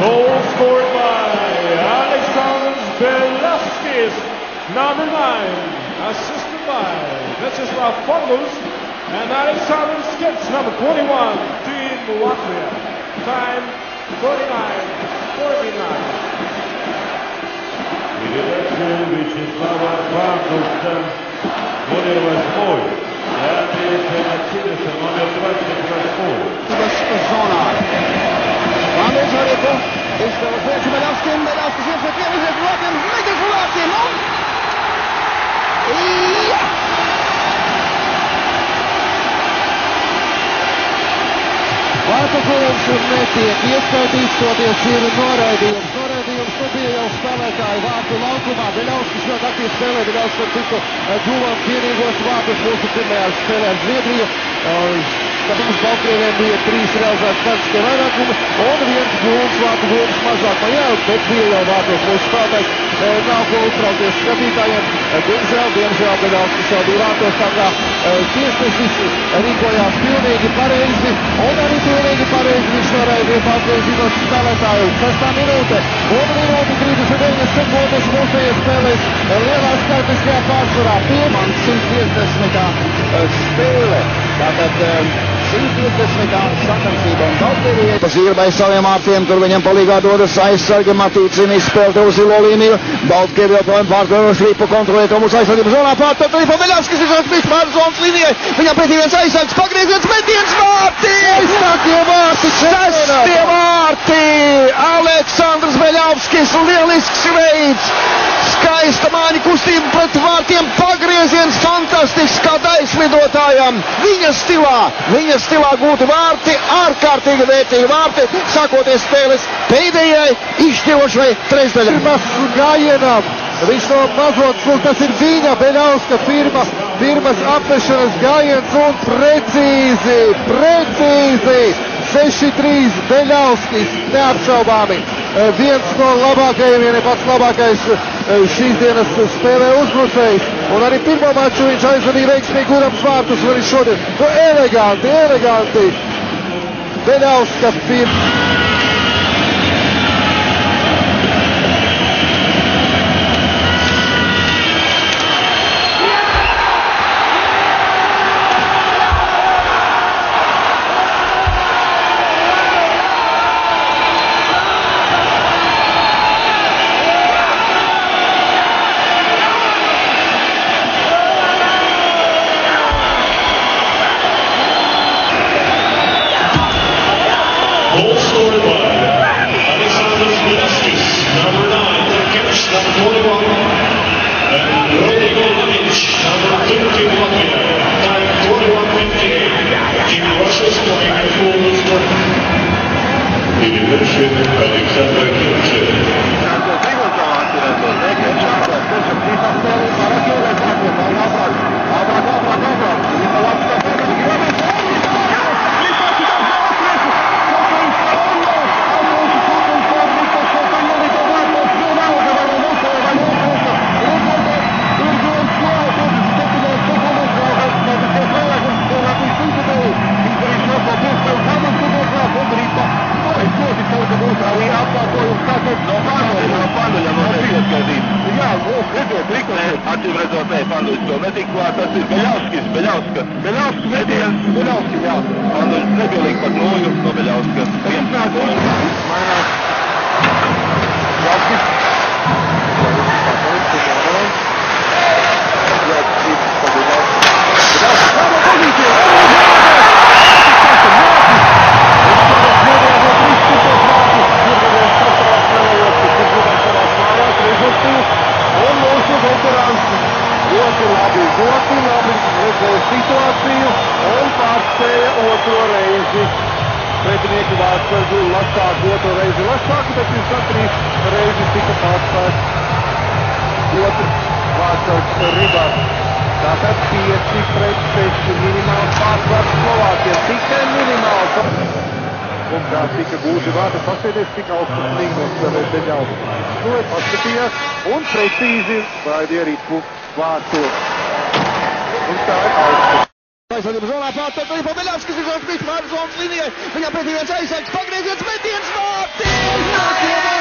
Goal scored by Alexander Belauskis, number 9, assisted by Vyacheslav Fongus and Alexander Skets, number 21, Team Latvia. Time 49-49. Передача Вячеслава Фангуса, номер 8. Яндриса Матидеса, номер 28. Zona. Anders har det på. Istället för Belauskis. Belauskis är för tredje Latvian. Lägger för Latvian. Ja! Vārtakols netiek ieskaitīs, toties ir noraidījums. Noraidījums nebija jau spēlētāji vārtu laukumā. Belauskis ļoti aktīvi spēlē. Belauskis tikko guvām vienīgos vārtus mūsu pirmajā spēlē ar Zviedriju. Mums Baltkrieviem bija 3 realizētas taktiskie vairākumi un 1 gūns vārtu gūns mazāk majāk, bet bija jau vārtos mūsu spēlētājs. Nav ko uztraukties skatītājiem. Diemžēl Belauskis jau bija vārtos, tā kā tiesnesis rīkojās pilnīgi pareizi un arī pilnīgi pareizi viņš noraidīja pārgriezienos spēlētāju. 6. minūte, 1 minūte 39 sekundes mūsējie spēlēs lielā skaitliskajā pārsvarā. Pirmā 150. spēle. Tātad 150. sacensība un Baltkrievija. Pazīrba aiz saviem ārtiem, tur viņam palīgā dodas aizsargi Matīts, izspēle tev zilo līniju. Baltkrievija joprojām pārtveroši Šlipu kontrolē to mūsu aizsardzību zonā pārtot. Arī Belauskis ir šāds pār zonas līnijai. Viņam pretī viens aizsargs, pagrieziens, metiens vārti! Aizsākie vārti! 6. vārti! Aleksandrs Belauskis, lielisks veids! Skaista māņa kustība pret vārtiem, pagrieziens fantastisks kā taisnlidotājam. Viņa stilā gūti vārti, ārkārtīgi vērtīgi vārti, sākoties spēles pēdējai izšķirošai trešdaļai. Pirmas gājienam, viņš no mazot, tas ir viņa Beļauska pirmas apmešanas gājiens un precīzi, 6-3 Beļauskis, neapšaubāmi. Viens no labākajiem, ja ne pats labākais šīs dienas spēlē uzbrucējs. Un arī pirmo maču viņš aizvadīja veiksmīgi gudams vārtus, un arī šodien eleganti. Beļauska pirms. tas ir Beļauskas metiens, Beļauskas, jā. Andoļs nepielīg pat nulli no Beļauskas. Iznāk un mainās. Beļauskis. Ļoti labi redzēja situāciju un pārspēja otro reizi. Pretinieku Vārtsargu Lasāku otro reizi Lasāku, bet viņš trīs reizes tika pārspēts. Otrs Vārtsargs Ribās. Tātad 5-6 minimāls pārsvars Slovākiem. Tikai minimāls. Un kā tika gūti vārdi, paskatieties, cik augstas līmenis Beļauskas. Paskatījās un precīzi raidīja ripu vārtos. Un tā ir augsts. Aizsardzības zonā pārstāv arī pa Beļauskas izvēles pārzonas līnijai. Viņam pretī viens aizsargs, pagrieziens metiens vārtiem!